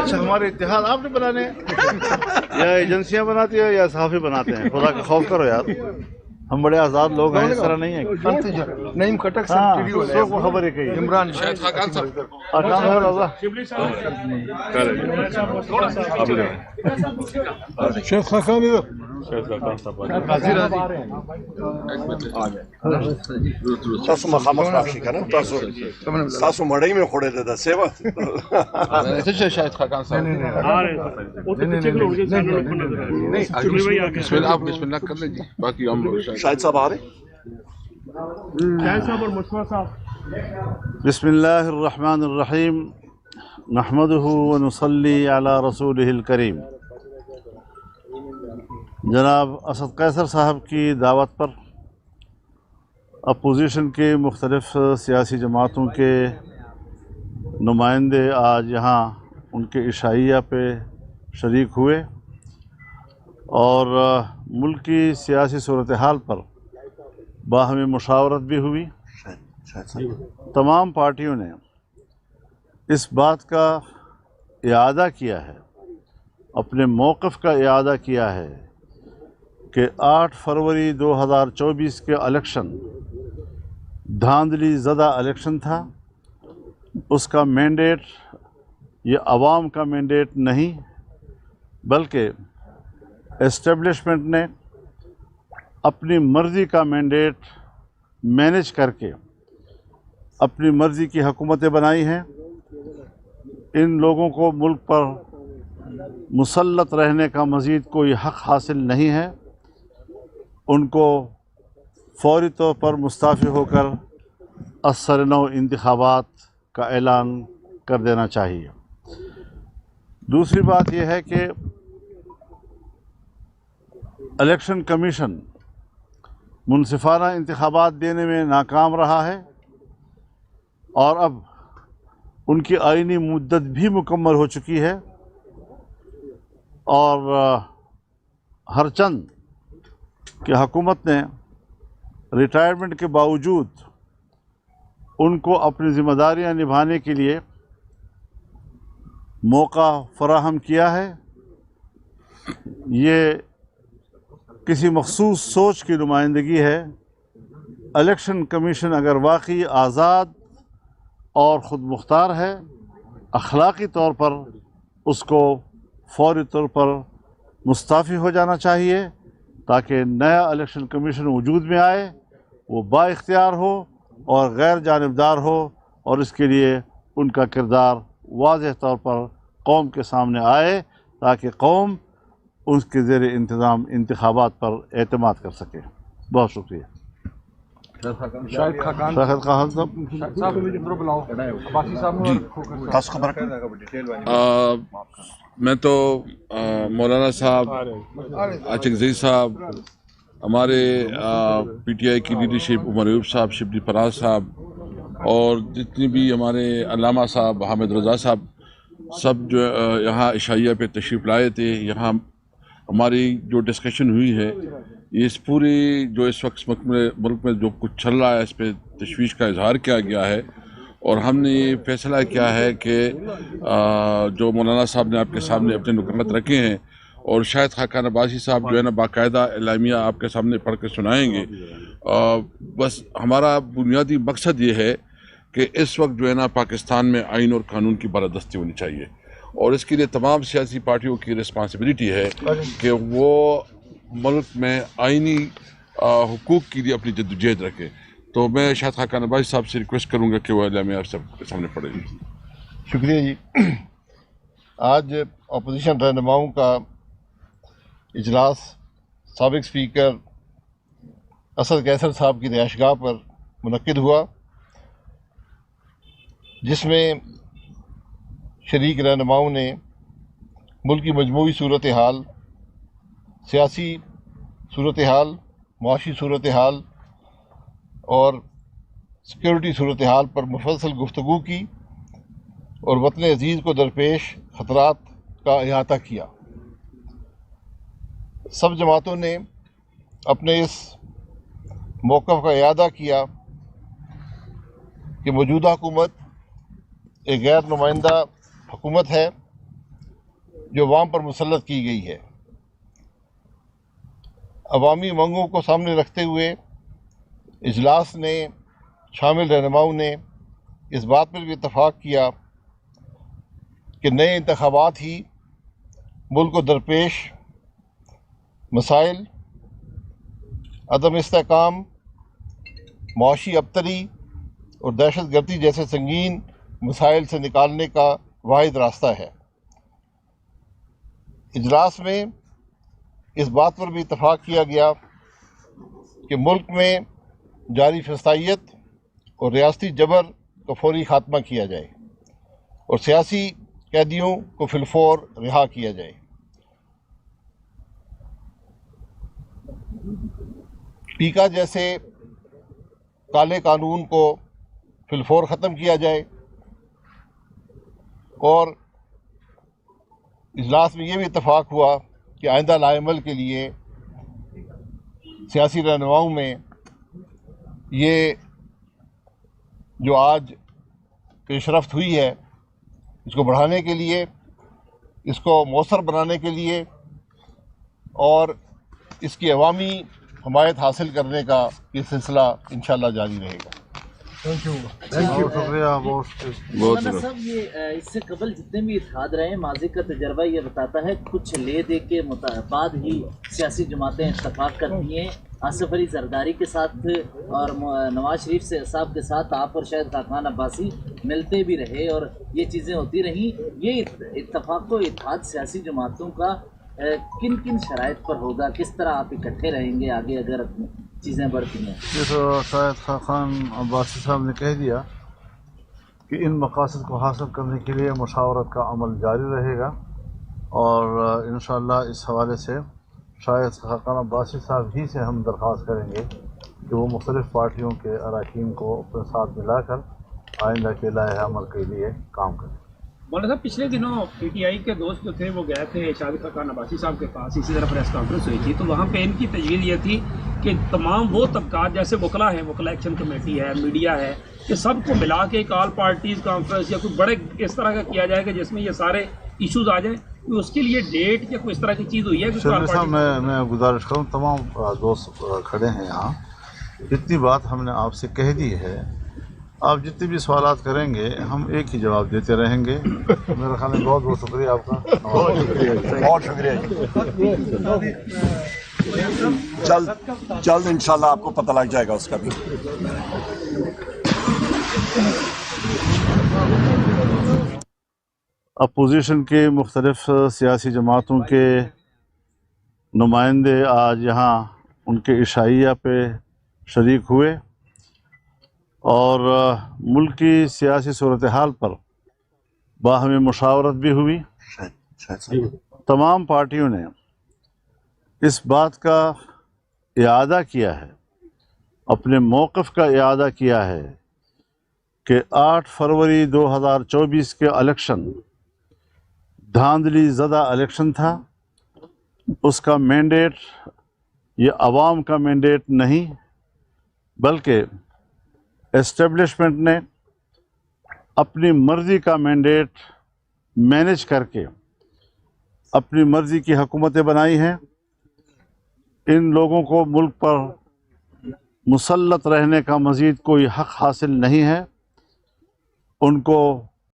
اچھا ہمارے اتحاد آپ نے بنانے ہیں یا ایجنسیاں بناتی ہیں یا صحافی بناتے ہیں؟ خدا کا خوف کرو یار، ہم بڑے آزاد لوگ ہیں، اس طرح نہیں ہے۔ نعیم خٹک ہاں صاحب کو خبر ہے کہ عمران شاہد خاقان صاحب شیخ خاقان تاسو مخامخ راشي کنه تاسو مړی مې خوړلې ده سیوا شاہد خاقان صاحب آپ بسم اللہ کر لیجیے، باقی ہم شاہد صاحب آ رہے بسم اللہ الرحمن الرحیم نحمده ونصلی علی رسولہ الکریم۔ جناب اسد قیصر صاحب کی دعوت پر اپوزیشن کے مختلف سیاسی جماعتوں کے نمائندے آج یہاں ان کے عشائیہ پہ شریک ہوئے اور ملک کی سیاسی صورتحال پر باہمی مشاورت بھی ہوئی۔ تمام پارٹیوں نے اس بات کا اعادہ کیا ہے، اپنے موقف کا اعادہ کیا ہے کہ 8 فروری 2024 کے الیکشن دھاندلی زدہ الیکشن تھا، اس کا مینڈیٹ یہ عوام کا مینڈیٹ نہیں بلکہ اسٹیبلشمنٹ نے اپنی مرضی کا مینڈیٹ مینیج کر کے اپنی مرضی کی حکومتیں بنائی ہیں۔ ان لوگوں کو ملک پر مسلط رہنے کا مزید کوئی حق حاصل نہیں ہے، ان کو فوری طور پر مستعفی ہو کر اثر نو انتخابات کا اعلان کر دینا چاہیے۔ دوسری بات یہ ہے کہ الیکشن کمیشن منصفانہ انتخابات دینے میں ناکام رہا ہے اور اب ان کی آئینی مدت بھی مکمل ہو چکی ہے، اور ہر چند کہ حکومت نے ریٹائرمنٹ کے باوجود ان کو اپنی ذمہ داریاں نبھانے کے لیے موقع فراہم کیا ہے۔ یہ کسی مخصوص سوچ کی نمائندگی ہے۔ الیکشن کمیشن اگر واقعی آزاد اور خود مختار ہے، اخلاقی طور پر اس کو فوری طور پر مستعفی ہو جانا چاہیے تاکہ نیا الیکشن کمیشن وجود میں آئے، وہ با اختیار ہو اور غیر جانبدار ہو، اور اس کے لیے ان کا کردار واضح طور پر قوم کے سامنے آئے تاکہ قوم اس کے زیر انتظام انتخابات پر اعتماد کر سکے۔ بہت شکریہ۔ شاہد خاقان صاحب تاسو خبر میں تو مولانا صاحب، عاشق زئی صاحب، ہمارے پی ٹی آئی کی لیڈرشپ، عمر ایوب صاحب، شبلی فراز صاحب، اور جتنی بھی ہمارے علامہ صاحب، حامد رضا صاحب، سب جو یہاں عشائیہ پہ تشریف لائے تھے۔ یہاں ہماری جو ڈسکشن ہوئی ہے، یہ اس پوری جو اس وقت ملک میں جو کچھ چل رہا ہے اس پہ تشویش کا اظہار کیا گیا ہے، اور ہم نے یہ فیصلہ کیا ہے کہ جو مولانا صاحب نے آپ کے سامنے اپنے نکات رکھے ہیں، اور شاہد خاقان عباسی صاحب جو ہے نا باقاعدہ اعلامیہ آپ کے سامنے پڑھ کے سنائیں گے۔ بس ہمارا بنیادی مقصد یہ ہے کہ اس وقت جو ہے نا پاکستان میں آئین اور قانون کی بالادستی ہونی چاہیے، اور اس کے لیے تمام سیاسی پارٹیوں کی رسپانسبلٹی ہے کہ وہ ملک میں آئینی حقوق کے لیے اپنی جدوجہد رکھے۔ تو میں شاہد خاقان عباسی صاحب سے ریکویسٹ کروں گا کہ وہ اعلامیہ آپ سب کے سامنے پڑھیں گے۔ شکریہ جی۔ آج اپوزیشن رہنماؤں کا اجلاس سابق اسپیکر اسد قیصر صاحب کی رہائش گاہ پر منعقد ہوا، جس میں شریک رہنماؤں نے ملک کی مجموعی صورتحال، سیاسی صورتحال، معاشی صورتحال اور سیکورٹی صورتحال پر مفصل گفتگو کی اور وطن عزیز کو درپیش خطرات کا احاطہ کیا۔ سب جماعتوں نے اپنے اس موقف کا اعادہ کیا کہ موجودہ حکومت ایک غیر نمائندہ حکومت ہے جو عوام پر مسلط کی گئی ہے۔ عوامی منگوں کو سامنے رکھتے ہوئے اجلاس نے شامل رہنماؤں نے اس بات پر بھی اتفاق کیا کہ نئے انتخابات ہی ملک کو درپیش مسائل، عدم استحکام، معاشی ابتری اور دہشت گردی جیسے سنگین مسائل سے نکالنے کا واحد راستہ ہے۔ اجلاس میں اس بات پر بھی اتفاق کیا گیا کہ ملک میں جاری فسادیت اور ریاستی جبر کا فوری خاتمہ کیا جائے اور سیاسی قیدیوں کو فی الفور رہا کیا جائے۔ پیکا جیسے کالے قانون کو فی الفور ختم کیا جائے، اور اجلاس میں یہ بھی اتفاق ہوا کہ آئندہ لائے عمل کے لیے سیاسی رہنماؤں میں یہ جو آج پیش رفت ہوئی ہے اس کو بڑھانے کے لیے، اس کو مؤثر بنانے کے لیے اور اس کی عوامی حمایت حاصل کرنے کا یہ سلسلہ انشاءاللہ جاری رہے گا۔ بہت شکریہ، بہت مولانا صاحب، یہ اس سے قبل جتنے بھی اتحاد رہے ہیں، ماضی کا تجربہ یہ بتاتا ہے کچھ لے دے کے بعد ہی سیاسی جماعتیں اتفاق کرتی ہیں۔ آصف علی زرداری کے ساتھ اور نواز شریف صاحب کے ساتھ آپ اور شاید خاقان عباسی ملتے بھی رہے اور یہ چیزیں ہوتی رہیں۔ یہ اتفاق و اتحاد سیاسی جماعتوں کا کن کن شرائط پر ہوگا؟ کس طرح آپ اکٹھے رہیں گے آگے اگر چیزیں بڑھتی ہیں؟ یہ تو شاید خاقان عباسی صاحب نے کہہ دیا کہ ان مقاصد کو حاصل کرنے کے لیے مشاورت کا عمل جاری رہے گا، اور انشاءاللہ اس حوالے سے شاید خاقان عباسی صاحب ہی سے ہم درخواست کریں گے کہ وہ مختلف پارٹیوں کے اراکین کو اپنے ساتھ ملا کر آئندہ کے لائحہ عمل کے لیے کام کریں۔ مولانا صاحب، پچھلے دنوں پی ٹی آئی کے دوست جو تھے وہ گئے تھے شاہد خاقان عباسی صاحب کے پاس، اسی طرح پریس کانفرنس ہوئی تھی، تو وہاں پہ ان کی تجویز یہ تھی کہ تمام وہ طبقات جیسے وکلا ہیں، وکلا ایکشن کمیٹی ہے، میڈیا ہے، کہ سب کو ملا کے ایک آل پارٹیز کانفرنس یا کوئی بڑے اس طرح کا کیا جائے گا جس میں یہ سارے ایشوز آ جائیں۔ اس کے لیے ڈیٹ یا کوئی اس طرح کی چیز ہوئی ہے؟ شرمی صاحب، میں گزارش کروں، تمام دوست کھڑے ہیں یہاں، جتنی بات ہم نے آپ سے کہہ دی ہے، آپ جتنے بھی سوالات کریں گے ہم ایک ہی جواب دیتے رہیں گے۔ میرا خیال ہے بہت بہت شکریہ آپ کا، بہت شکریہ جلد انشاءاللہ آپ کو پتہ لگ جائے گا اس کا بھی۔ اپوزیشن کے مختلف سیاسی جماعتوں کے نمائندے آج یہاں ان کے عشائیہ پہ شریک ہوئے اور ملک کی سیاسی صورتحال پر باہمی مشاورت بھی ہوئی۔ تمام پارٹیوں نے اس بات کا اعادہ کیا ہے، اپنے موقف کا اعادہ کیا ہے کہ 8 فروری 2024 کے الیکشن دھاندلی زدہ الیکشن تھا، اس کا مینڈیٹ یہ عوام کا مینڈیٹ نہیں بلکہ اسٹیبلشمنٹ نے اپنی مرضی کا مینڈیٹ مینیج کر کے اپنی مرضی کی حکومتیں بنائی ہیں۔ ان لوگوں کو ملک پر مسلط رہنے کا مزید کوئی حق حاصل نہیں ہے، ان کو